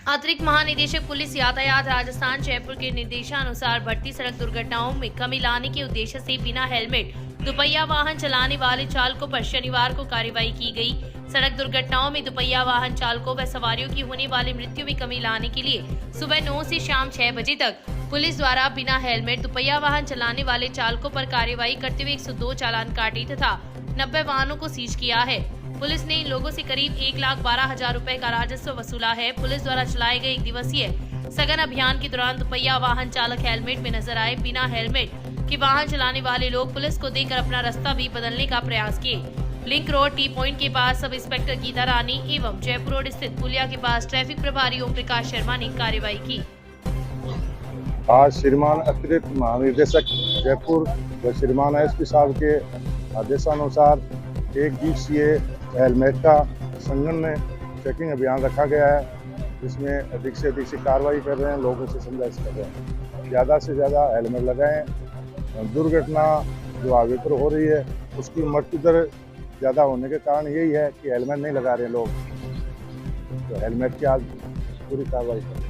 अतिरिक्त महानिदेशक पुलिस यातायात राजस्थान जयपुर के निर्देशानुसार बढ़ती सड़क दुर्घटनाओं में कमी लाने के उद्देश्य से बिना हेलमेट दुपहिया वाहन चलाने वाले चालकों पर शनिवार को कार्रवाई की गई। सड़क दुर्घटनाओं में दुपहिया वाहन चालकों व सवारियों की होने वाली मृत्यु में कमी लाने के लिए सुबह 9 से शाम 6 बजे तक पुलिस द्वारा बिना हेलमेट दुपहिया वाहन चलाने वाले चालकों पर कार्रवाई करते हुए 102 चालान काटे तथा 90 वाहनों को सीज किया है। पुलिस ने इन लोगों से करीब 1,12,000 रुपए का राजस्व वसूला है। पुलिस द्वारा चलाए गए 1 दिवसीय सघन अभियान के दौरान दुपहिया वाहन चालक हेलमेट में नजर आए। बिना हेलमेट के वाहन चलाने वाले लोग पुलिस को देकर अपना रास्ता भी बदलने का प्रयास किए। लिंक रोड टी पॉइंट के पास सब इंस्पेक्टर गीता रानी एवं जयपुर रोड स्थित पुलिया के पास ट्रैफिक प्रभारी ओम प्रकाश शर्मा ने कार्रवाई की। आज श्रीमान अतिरिक्त महानिदेशक जयपुर व श्रीमान एसपी साहब के आदेशानुसार 1 दिवसीय हेलमेट का संगठन में चेकिंग अभियान रखा गया है, जिसमें अधिक से अधिक से कार्रवाई कर रहे हैं, लोगों से समझाइश कर रहे हैं ज़्यादा से ज़्यादा हेलमेट लगाएं। दुर्घटना जो आगे पर हो रही है उसकी मृत्यु दर ज़्यादा होने के कारण यही है कि हेलमेट नहीं लगा रहे लोग, तो हेलमेट की आज पूरी कार्रवाई करें।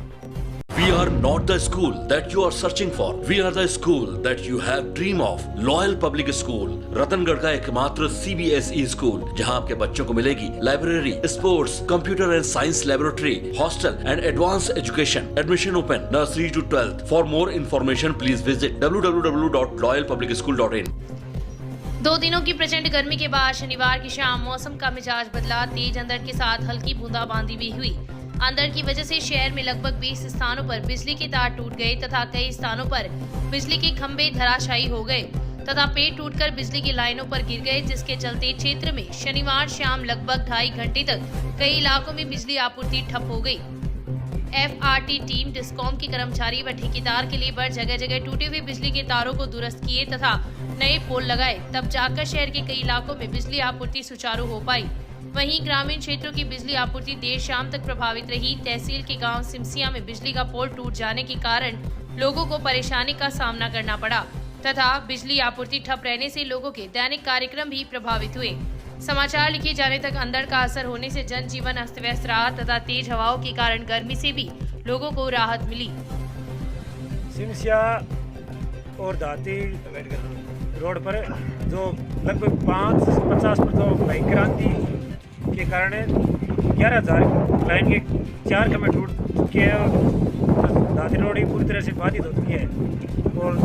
We are not the school that you are searching for. We are the school that you have dream of. Loyal Public School, Ratangarh का एकमात्र CBSE स्कूल, जहां आपके बच्चों को मिलेगी library, sports, computer and science laboratory, hostel and advance education. Admission open nursery to 12th. For more information, please visit www.loyalpublicschool.in. 2 दिनों की प्रचंड गर्मी के बाद शनिवार की शाम मौसम का मिजाज बदला। तेज अंधड़ के साथ हल्की बूंदाबांदी भी हुई। अंधड़ की वजह से शहर में लगभग 20 स्थानों पर बिजली के तार टूट गए तथा कई स्थानों पर बिजली के खंभे धराशायी हो गए तथा पेड़ टूटकर बिजली की लाइनों पर गिर गए, जिसके चलते क्षेत्र में शनिवार शाम लगभग 2.5 घंटे तक कई इलाकों में बिजली आपूर्ति ठप हो गई। FRT टीम, डिस्कॉम के कर्मचारी व ठेकेदार के लिए पर जगह जगह टूटे हुए बिजली के तारों को दुरुस्त किए तथा नए पोल लगाए, तब जाकर शहर के कई इलाकों में बिजली आपूर्ति सुचारू हो पाई। वहीं ग्रामीण क्षेत्रों की बिजली आपूर्ति देर शाम तक प्रभावित रही। तहसील के गांव सिमसिया में बिजली का पोल टूट जाने के कारण लोगों को परेशानी का सामना करना पड़ा तथा बिजली आपूर्ति ठप रहने से लोगों के दैनिक कार्यक्रम भी प्रभावित हुए। समाचार लिखे जाने तक अंधड़ का असर होने से जनजीवन अस्त व्यस्त रहा तथा तेज हवाओं के कारण गर्मी से भी लोगों को राहत मिली। सिमसिया और दाती रोड पर जो लगभग 5 से 50 बाइक क्रांति के कारण 11,000 लाइन के 4 खंभे टूट चुके हैं और दाती रोड पूरी तरह से बाधित हो चुकी है और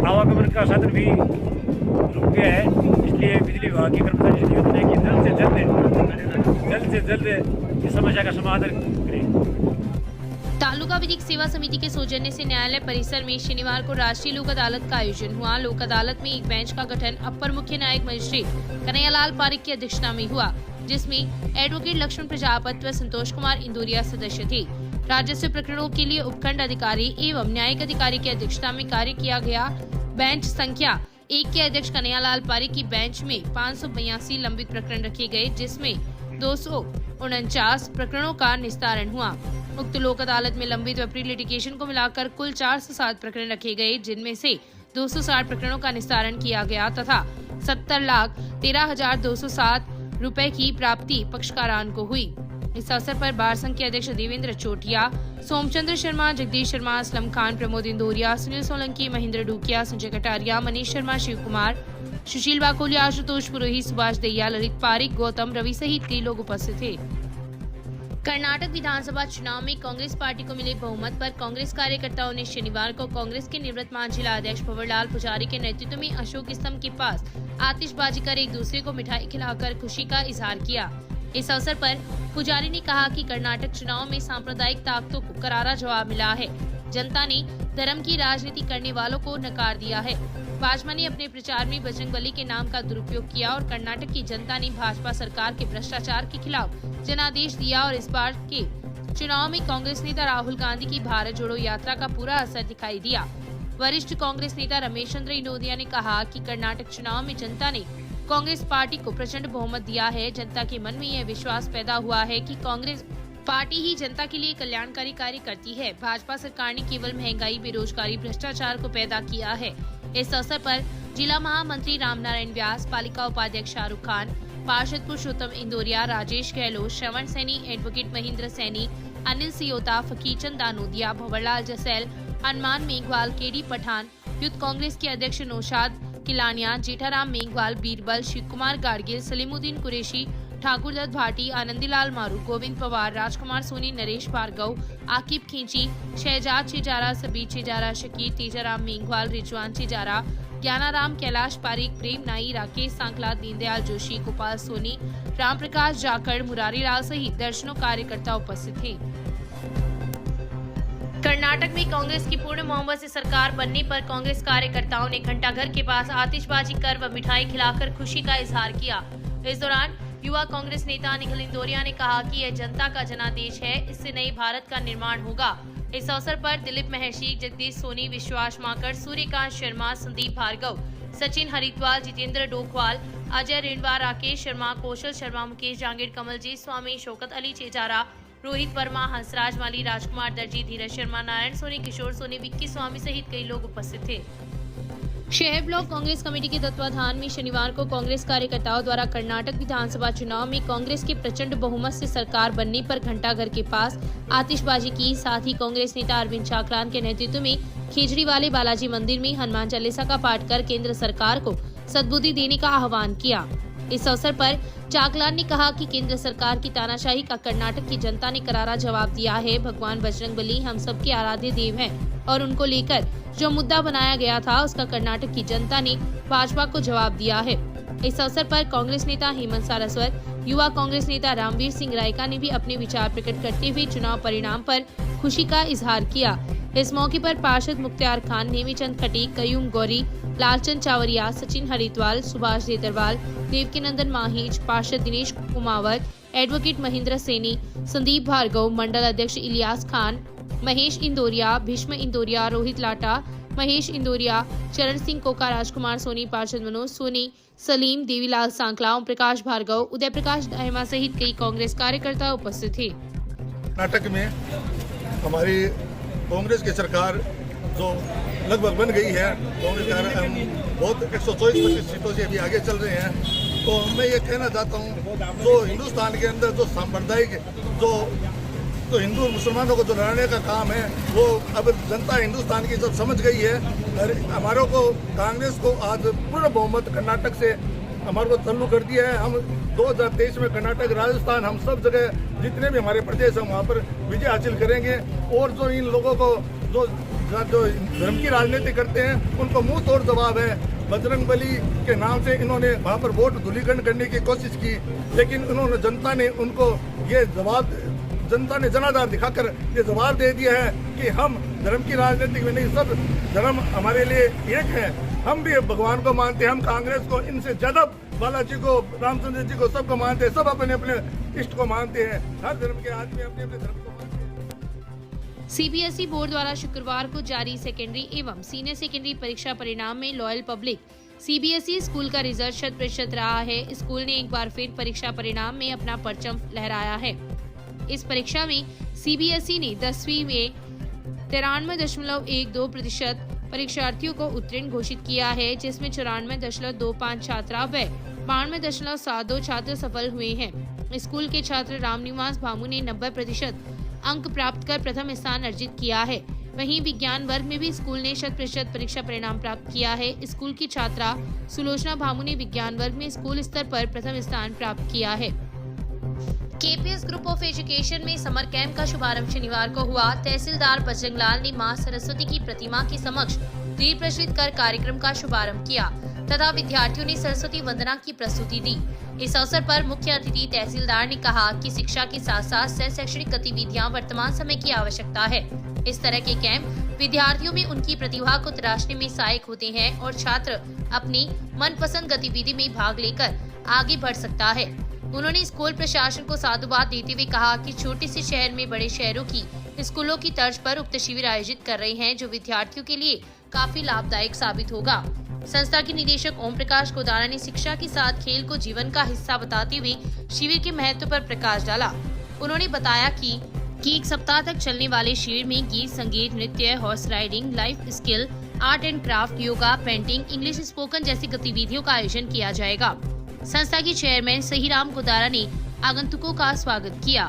आवागमन का साधन भी रुक गया है। इसलिए बिजली विभाग के कर्मचारी निवेदन है कि जल्द से जल्द इस समस्या का समाधान करें। तालुका विधिक सेवा समिति के सौजन्य से न्यायालय परिसर में शनिवार को राष्ट्रीय लोक अदालत का आयोजन हुआ। लोक अदालत में एक बेंच का गठन अपर मुख्य न्यायिक मजिस्ट्रेट कन्हैयालाल पारिक की अध्यक्षता में हुआ, जिसमें एडवोकेट लक्ष्मण प्रजापति व संतोष कुमार इंदौरिया सदस्य थे। राजस्व प्रकरणों के लिए उपखंड अधिकारी एवं न्यायिक अधिकारी की अध्यक्षता में कार्य किया गया। बेंच संख्या 1 के अध्यक्ष कन्हैयालाल पारिक की बेंच में 582 लंबित प्रकरण रखे गए, जिसमें 249 प्रकरणों का निस्तारण हुआ। उक्त लोक अदालत में लंबित व प्री लिटिगेशन को मिलाकर कुल 407 प्रकरण रखे गए, जिनमें से 260 प्रकरणों का निस्तारण किया गया तथा 70,13,207 रुपए की प्राप्ति पक्षकारान को हुई। इस अवसर पर बार संघ के अध्यक्ष देवेंद्र चोटिया, सोमचंद्र शर्मा, जगदीश शर्मा, असलम खान, प्रमोद इंदौरिया, सुनील सोलंकी, महेंद्र डूकिया, संजय कटारिया, मनीष शर्मा, शिव कुमार, सुशील वाकोलिया, आशुतोष पुरोहित, सुभाष दहिया, ललित पारिक, गौतम रवि सहित कई लोग उपस्थित थे। कर्नाटक विधानसभा चुनाव में कांग्रेस पार्टी को मिले बहुमत पर कांग्रेस कार्यकर्ताओं ने शनिवार को कांग्रेस के निवृत्तमान जिला अध्यक्ष भंवरलाल पुजारी के नेतृत्व में अशोक स्तंभ के पास आतिशबाजी कर एक दूसरे को मिठाई खिलाकर खुशी का इजहार किया। इस अवसर पर पुजारी ने कहा कि कर्नाटक चुनाव में सांप्रदायिक ताकतों को करारा जवाब मिला है। जनता ने धर्म की राजनीति करने वालों को नकार दिया है। भाजपा ने अपने प्रचार में बजरंगबली के नाम का दुरुपयोग किया और कर्नाटक की जनता ने भाजपा सरकार के भ्रष्टाचार के खिलाफ जनादेश दिया और इस बार के चुनाव में कांग्रेस नेता राहुल गांधी की भारत जोड़ो यात्रा का पूरा असर दिखाई दिया। वरिष्ठ कांग्रेस नेता रमेश चंद्र इंदौरिया ने कहा कि कर्नाटक चुनाव में जनता ने कांग्रेस पार्टी को प्रचंड बहुमत दिया है। जनता के मन में यह विश्वास पैदा हुआ है कि कांग्रेस पार्टी ही जनता के लिए कल्याणकारी कार्य करती है। भाजपा सरकार ने केवल महंगाई, बेरोजगारी, भ्रष्टाचार को पैदा किया है। इस अवसर पर जिला महामंत्री रामनारायण व्यास, पालिका उपाध्यक्ष शाहरुख खान, पार्षद Purushottam Indoria, Rajesh Gehlot, Shravan Saini, advocate Mahendra Saini, Anil Siyota, Fakirchand Danodiya, Bhanwarlal Jasail, Hanuman Meghwal, KD Pathan, youth Congress के अध्यक्ष नौशाद किलानिया, जेठाराम मेघवाल, बीरबल, शिव कुमार गाडगिल, सलीमुद्दीन कुरैशी, ठाकुर दत्त भाटी, आनंदीलाल मारू, गोविंद पवार, राजकुमार सोनी, नरेश भार्गव, आकिब खींची, शहजाद छिजारा, सबीर छिजारा, शकीर, तेजाराम मेघवाल, रिजवान छिजारा, ज्ञानाराम, कैलाश पारिक, प्रेम नाई, राकेश सांकला, दीनदयाल जोशी, गोपाल सोनी, राम प्रकाश जाखड़, मुरारी लाल सहित दर्जनों कार्यकर्ता उपस्थित थे। कर्नाटक में कांग्रेस की पूर्ण बहुमत से सरकार बनने पर कांग्रेस कार्यकर्ताओं ने घंटाघर के पास आतिशबाजी कर व मिठाई खिलाकर खुशी का इजहार किया। इस दौरान युवा कांग्रेस नेता निखिल इंदौरिया ने कहा कि यह जनता का जनादेश है, इससे नए भारत का निर्माण होगा। इस अवसर पर दिलीप महर्षि, जगदीश सोनी, विश्वास माकड़, सूर्यकांत शर्मा, संदीप भार्गव, सचिन हरिद्वार, जितेंद्र डोखवाल, अजय रेणवा, राकेश शर्मा, कौशल शर्मा, मुकेश जांगीर, कमलजीत स्वामी, शौकत अली चेजारा, रोहित वर्मा, हंसराज माली, राजकुमार दर्जी, धीरज शर्मा, नारायण सोनी, किशोर सोनी, विक्की स्वामी सहित कई लोग उपस्थित थे। शहर ब्लॉक कांग्रेस कमेटी के तत्वाधान में शनिवार को कांग्रेस कार्यकर्ताओं द्वारा कर्नाटक विधानसभा चुनाव में कांग्रेस के प्रचंड बहुमत से सरकार बनने पर घंटाघर के पास आतिशबाजी की। साथ ही कांग्रेस नेता अरविंद चाकलान के नेतृत्व में खेजड़ीवाले बालाजी मंदिर में हनुमान चालीसा का पाठ कर केंद्र सरकार को सद्बुद्धि देने का आह्वान किया। इस अवसर पर चाकलान ने कहा कि केंद्र सरकार की तानाशाही का कर्नाटक की जनता ने करारा जवाब दिया है। भगवान बजरंगबली हम सबके आराध्य देव हैं और उनको लेकर जो मुद्दा बनाया गया था उसका कर्नाटक की जनता ने भाजपा को जवाब दिया है। इस अवसर पर कांग्रेस नेता हेमंत सारस्वत, युवा कांग्रेस नेता रामवीर सिंह रायका ने भी अपने विचार प्रकट करते हुए चुनाव परिणाम पर खुशी का इजहार किया। इस मौके पर पार्षद मुख्तार खान, नेमीचंद खटीक, कयूम गौरी, लालचंद चावरिया, सचिन हरिद्वाल, सुभाष देतरवाल, देवकीनंदन माहिज, पार्षद दिनेश कुमावत, एडवोकेट महेंद्र सैनी, संदीप भार्गव, मंडल अध्यक्ष इलियास खान, महेश इंदौरिया, भीष्म इंदौरिया, रोहित लाटा, महेश इंदौरिया, चरण सिंह कोका, राजकुमार सोनी, पार्षद मनोज सोनी, सलीम, देवीलाल सांकला, ओम प्रकाश भार्गव, उदय प्रकाश दाहिमा सहित कई कांग्रेस कार्यकर्ता उपस्थित थे। कर्नाटक में हमारी कांग्रेस की सरकार जो लगभग बन गई है, कांग्रेस का हम बहुत 124 सीटों से अभी आगे चल रहे हैं। तो मैं ये कहना चाहता हूँ, जो हिंदुस्तान के अंदर जो सांप्रदायिक जो हिंदू मुसलमानों को जो लड़ने का काम है, वो अब जनता हिंदुस्तान की सब समझ गई है। और हमारों को कांग्रेस को आज पूर्ण बहुमत कर्नाटक से हमारे को चालू कर दिया है। हम 2023 में कर्नाटक, राजस्थान, हम सब जगह जितने भी हमारे प्रदेश हैं वहाँ पर विजय हासिल करेंगे। और जो इन लोगों को जो धर्म की राजनीति करते हैं उनको मुंह तोड़ जवाब है। बजरंगबली के नाम से इन्होंने वहाँ पर वोट धूलीकरण करने की कोशिश की, लेकिन उन्होंने जनता ने उनको ये जवाब, जनता ने जनाधार दिखाकर ये जवाब दे दिया है कि हम धर्म की राजनीति में नहीं, सब धर्म हमारे लिए एक है। हम भी भगवान को मानते हैं, हम कांग्रेस को इनसे ज्यादा बालाजी को, रामचंद्र जी को, सबको मानते हैं। सब अपने अपने इष्ट को मानते हैं। हर धर्म के आदमी अपने अपने धर्म को मानते हैं। सीबीएसई बोर्ड द्वारा शुक्रवार को जारी सेकेंडरी एवं सीनियर सेकेंडरी परीक्षा परिणाम में लॉयल पब्लिक सीबीएसई स्कूल का रिजल्ट 100% रहा है। स्कूल ने एक बार फिर परीक्षा परिणाम में अपना परचम लहराया है। इस परीक्षा में सीबीएसई ने 10वीं में 93.12% परीक्षार्थियों को उत्तीर्ण घोषित किया है, जिसमें 94.25 छात्रा व 92.72 छात्र सफल हुए हैं। स्कूल के छात्र रामनिवास भामू ने 90% अंक प्राप्त कर प्रथम स्थान अर्जित किया है। वहीं विज्ञान वर्ग में भी स्कूल ने 100% परीक्षा परिणाम प्राप्त किया है। स्कूल की छात्रा सुलोचना भामू ने विज्ञान वर्ग में स्कूल स्तर पर प्रथम स्थान प्राप्त किया है। केपीएस ग्रुप ऑफ एजुकेशन में समर कैंप का शुभारंभ शनिवार को हुआ। तहसीलदार बजरंगलाल ने मां सरस्वती की प्रतिमा के समक्ष दीप प्रज्वलित कर कार्यक्रम का शुभारंभ किया तथा विद्यार्थियों ने सरस्वती वंदना की प्रस्तुति दी। इस अवसर पर मुख्य अतिथि तहसीलदार ने कहा कि शिक्षा के साथ साथ सह शैक्षणिक गतिविधियां वर्तमान समय की आवश्यकता है। इस तरह के कैंप विद्यार्थियों में उनकी प्रतिभा को तराशने में सहायक होते हैं और छात्र अपनी मनपसंद गतिविधि में भाग लेकर आगे बढ़ सकता है। उन्होंने स्कूल प्रशासन को साधुवाद देते हुए कहा कि छोटे से शहर में बड़े शहरों की स्कूलों की तर्ज पर उक्त शिविर आयोजित कर रहे हैं, जो विद्यार्थियों के लिए काफी लाभदायक साबित होगा। संस्था के निदेशक ओम प्रकाश गोदाना ने शिक्षा के साथ खेल को जीवन का हिस्सा बताते हुए शिविर के महत्व पर प्रकाश डाला। उन्होंने बताया कि एक सप्ताह तक चलने वाले शिविर में गीत, संगीत, नृत्य, horse riding, life skill, art and craft, yoga, painting, English spoken जैसी गतिविधियों का आयोजन किया जाएगा। संस्था के चेयरमैन सहीराम गोदारा ने आगंतुकों का स्वागत किया।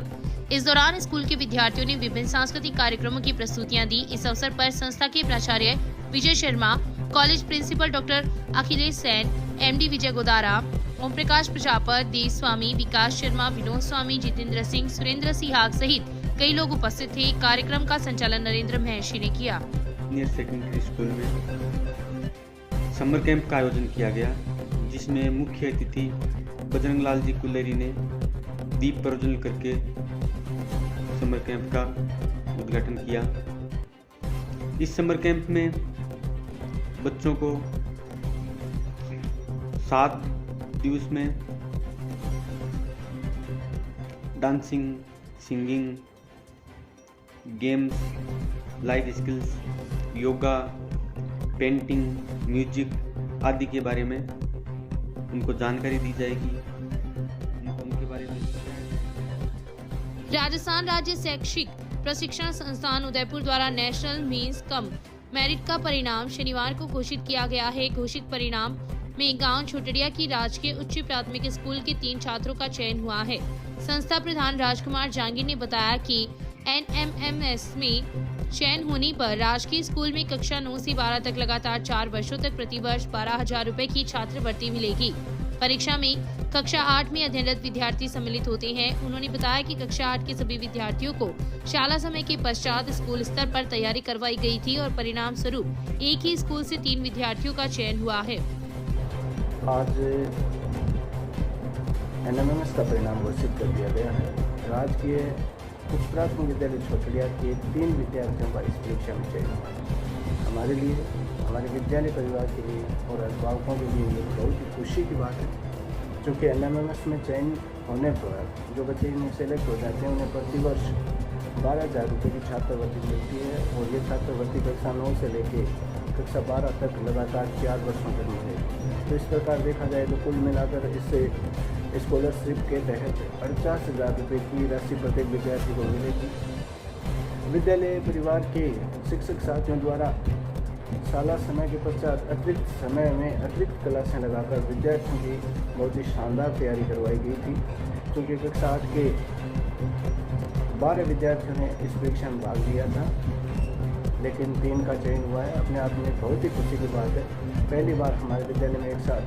इस दौरान स्कूल के विद्यार्थियों ने विभिन्न सांस्कृतिक कार्यक्रमों की प्रस्तुतियां दी। इस अवसर पर संस्था के प्राचार्य Vijay Sharma, college principal doctor Akhilesh Sain, MD Vijay Godara, Om Prakash Prajapat, Dev Swami, Vikas Sharma, Vinod Swami, Jitendra Singh, Surendra Sihag सहित कई लोग उपस्थित थे। कार्यक्रम का संचालन नरेंद्र महर्षि ने किया। सीनियर सेकेंडरी स्कूल में समर कैंप का आयोजन किया गया, जिसमें मुख्य अतिथि बजरंग लाल जी कुल्लेरी ने दीप प्रज्वलन करके समर कैंप का उद्घाटन किया। इस समर कैंप में बच्चों को 7 दिवस में dancing, singing, games, life skills, yoga, painting, music आदि के बारे में उनको जानकारी दी जाएगी। उनके बारे में राजस्थान राज्य शैक्षिक प्रशिक्षण संस्थान उदयपुर द्वारा नेशनल मींस कम मेरिट का परिणाम शनिवार को घोषित किया गया है। घोषित परिणाम में गांव छोटड़िया की राजकीय उच्च प्राथमिक स्कूल के 3 छात्रों का चयन हुआ है। संस्था प्रधान राजकुमार जांगीर ने बताया कि एनएमएमएस में चयन होने पर राजकीय स्कूल में कक्षा 9 से 12 तक लगातार 4 वर्षों तक प्रतिवर्ष 12,000 रुपए की छात्रवृत्ति मिलेगी। परीक्षा में कक्षा 8 में अध्ययनरत विद्यार्थी सम्मिलित होते हैं। उन्होंने बताया कि कक्षा 8 के सभी विद्यार्थियों को शाला समय के पश्चात स्कूल स्तर पर तैयारी करवाई गई थी और परिणाम स्वरूप एक ही स्कूल से 3 विद्यार्थियों का चयन हुआ है। आज एनएमएमएस का परिणाम घोषित कर दिया गया है। राजकीय उच्च प्राथमिक विद्यालय छोटड़िया के 3 विद्यार्थियों का इस परीक्षा में चयन हुआ है। हमारे लिए, हमारे विद्यालय परिवार के लिए और अभिभावकों के लिए ये बहुत ही खुशी की बात है, क्योंकि एनएमएमएस में चयन होने पर जो बच्चे इनमें सेलेक्ट हो जाते हैं उन्हें प्रतिवर्ष 12,000 रुपये की छात्रवृत्ति मिलती है और ये छात्रवृत्ति कक्षा 9 से लेकर कक्षा 12 तक लगातार 4 वर्षों तक मिलेगी। तो इस प्रकार देखा जाए तो कुल मिलाकर इससे स्कॉलरशिप के तहत 50,000 रुपये की राशि प्रत्येक विद्यार्थी को मिलेगी। विद्यालय परिवार के शिक्षक साथियों द्वारा शाला समय के पश्चात अतिरिक्त समय में अतिरिक्त क्लासें लगाकर विद्यार्थियों की बहुत ही शानदार तैयारी करवाई गई थी, क्योंकि कक्षा 8 के 12 विद्यार्थियों ने इस परीक्षा में भाग लिया था, लेकिन 3 का चयन हुआ है। अपने आप में बहुत ही खुशी की बात है। पहली बार हमारे विद्यालय में एक साथ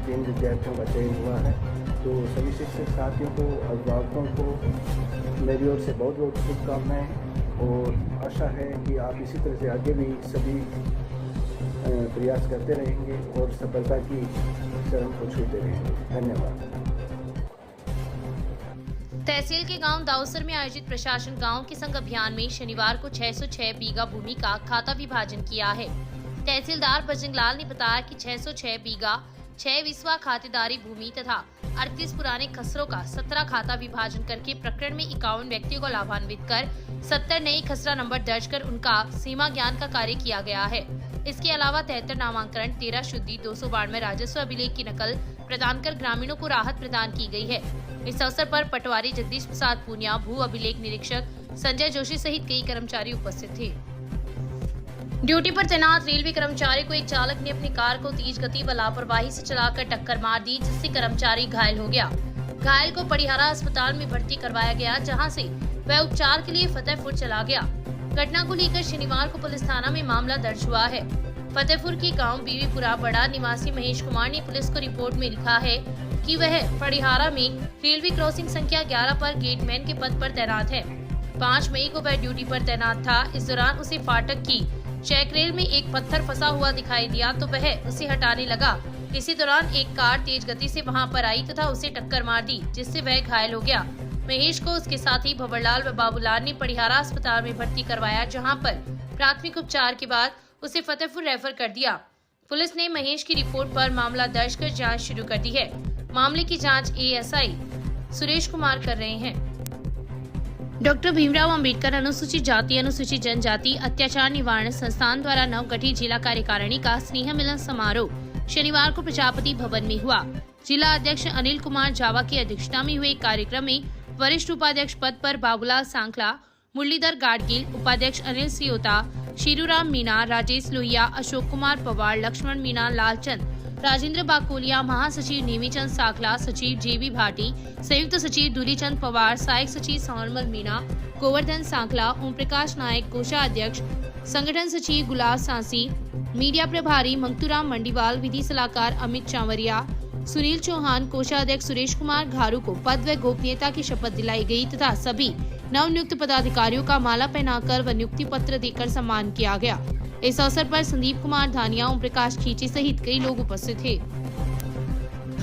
3 विद्यार्थियों का चयन हुआ है। तो सभी शिक्षक साथियों को, अभिभावकों को मेरी ओर से बहुत बहुत शुभकामनाएं और आशा है कि आप इसी तरह से आगे भी सभी प्रयास करते रहेंगे और सफलता की चरम को छूते रहेंगे। धन्यवाद। तहसील के गांव दाऊसर में आयोजित प्रशासन गांव के संग अभियान में शनिवार को 606 बीघा भूमि का खाता विभाजन किया है। तहसीलदार बजरंग लाल ने बताया कि 606 बीघा 6 विस्वा खातेदारी भूमि तथा 38 पुराने खसरों का 17 खाता विभाजन करके प्रकरण में 51 व्यक्तियों को लाभान्वित कर 70 नई खसरा नंबर दर्ज कर उनका सीमा ज्ञान का कार्य किया गया है। इसके अलावा 73 नामांकन, 13 शुद्धि, 292 राजस्व अभिलेख की नकल प्रदान कर ग्रामीणों को राहत प्रदान की गई है। इस अवसर पर पटवारी जगदीश प्रसाद पूनिया, भू अभिलेख निरीक्षक संजय जोशी सहित कई कर्मचारी उपस्थित थे। ड्यूटी पर तैनात रेलवे कर्मचारी को एक चालक ने अपनी कार को तेज गति व लापरवाही से चलाकर टक्कर मार दी, जिससे कर्मचारी घायल हो गया। घायल को परिहारा अस्पताल में भर्ती करवाया गया, जहां से वह उपचार के लिए फतेहपुर चला गया। घटना को लेकर शनिवार को पुलिस थाना में मामला दर्ज हुआ है। फतेहपुर के गांव बीवीपुरा बड़ा निवासी महेश कुमार ने पुलिस को रिपोर्ट में लिखा है कि वह परिहारा में रेलवे क्रॉसिंग संख्या 11 पर गेटमैन के पद पर तैनात है। 5 मई को वह ड्यूटी पर तैनात था। इस दौरान उसे फाटक की चेक रेल में एक पत्थर फंसा हुआ दिखाई दिया तो वह उसे हटाने लगा। इसी दौरान एक कार तेज गति से वहां पर आई तथा उसे टक्कर मार दी, जिससे वह घायल हो गया। महेश को उसके साथी भंवरलाल व बाबूलाल ने परिहारा अस्पताल में भर्ती करवाया, जहां पर प्राथमिक उपचार के बाद उसे फतेहपुर रेफर कर दिया। पुलिस ने महेश की रिपोर्ट पर मामला दर्ज कर जांच शुरू कर दी है। मामले की जांच एएसआई सुरेश कुमार कर रहे हैं। डॉक्टर भीमराव अंबेडकर अनुसूचित जाति अनुसूचित जनजाति अत्याचार निवारण संस्थान द्वारा नवगठित जिला कार्यकारिणी का स्नेह मिलन समारोह शनिवार को प्रजापति भवन में हुआ। जिला अध्यक्ष अनिल कुमार जावा की अध्यक्षता में हुए कार्यक्रम में वरिष्ठ उपाध्यक्ष पद पर बाबूलाल सांखला, मुरलीधर गाडगिल, उपाध्यक्ष अनिल सियोता, शीरूराम मीना, राजेश लोहिया, अशोक कुमार पवार, लक्ष्मण मीना, लालचंद, राजेंद्र बाकोलिया, महासचिव नेमीचंद साखला, सचिव जेबी भाटी, संयुक्त सचिव दूलीचंद पवार, सहायक सचिव सोनमल मीणा, गोवर्धन सांखला, ओम प्रकाश नायक, कोषाध्यक्ष, संगठन सचिव गुलाब सांसी, मीडिया प्रभारी मंगतूराम मंडीवाल, विधि सलाहकार अमित चांवरिया, सुनील चौहान, कोषाध्यक्ष सुरेश कुमार घारू को पद व गोपनीयता की शपथ दिलाई गई तथा सभी नवनियुक्त पदाधिकारियों का माला पहनाकर व नियुक्ति पत्र देकर सम्मान किया गया। इस अवसर पर संदीप कुमार धानिया, ओम प्रकाश खींची सहित कई लोग उपस्थित थे।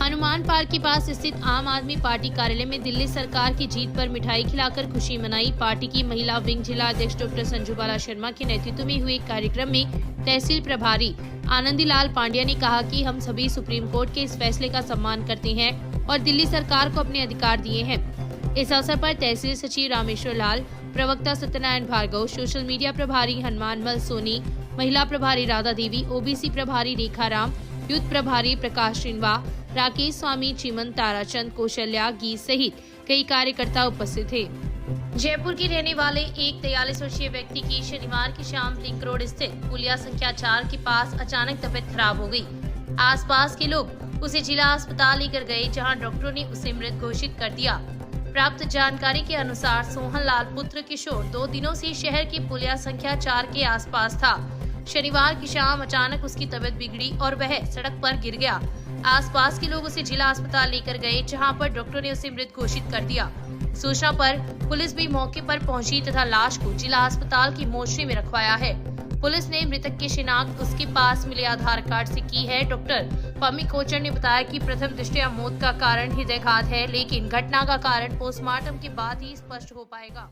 हनुमान पार्क के पास स्थित आम आदमी पार्टी कार्यालय में दिल्ली सरकार की जीत पर मिठाई खिलाकर खुशी मनाई। पार्टी की महिला विंग जिला अध्यक्ष डॉक्टर संजू बाला शर्मा के नेतृत्व में हुए कार्यक्रम में तहसील प्रभारी आनंदी लाल पांड्या ने कहा कि हम सभी सुप्रीम कोर्ट के इस फैसले का सम्मान करते हैं और दिल्ली सरकार को अपने अधिकार दिए हैं। इस अवसर पर तहसील सचिव रामेश्वर लाल, प्रवक्ता सत्यनारायण भार्गव, सोशल मीडिया प्रभारी हनुमानमल सोनी, महिला प्रभारी राधा देवी, ओबीसी प्रभारी रेखा राम, यूथ प्रभारी प्रकाश श्रीनवा, राकेश स्वामी, चिमन ताराचंद, कौशल्या गी सहित कई कार्यकर्ता उपस्थित थे। जयपुर के रहने वाले एक 43 वर्षीय व्यक्ति की शनिवार की शाम लिंक रोड स्थित पुलिया संख्या 4 के पास अचानक तबीयत खराब हो गई। आसपास के लोग उसे जिला अस्पताल लेकर गए, जहां डॉक्टरों ने उसे मृत घोषित कर दिया। प्राप्त जानकारी के अनुसार सोहन लाल पुत्र किशोर 2 दिनों से शहर की पुलिया संख्या 4 के आसपास था। शनिवार की शाम अचानक उसकी तबीयत बिगड़ी और वह सड़क पर गिर गया। आसपास के लोग उसे जिला अस्पताल लेकर गए, जहां पर डॉक्टरों ने उसे मृत घोषित कर दिया। सूचना पर पुलिस भी मौके पर पहुंची तथा लाश को जिला अस्पताल की मोर्चरी में रखवाया है। पुलिस ने मृतक की शिनाख्त उसके पास मिले आधार कार्ड से की है। डॉक्टर पम्मी कोचर ने बताया कि प्रथम दृष्टया मौत का कारण हृदयाघात है, लेकिन घटना का कारण पोस्टमार्टम के बाद ही स्पष्ट हो पाएगा।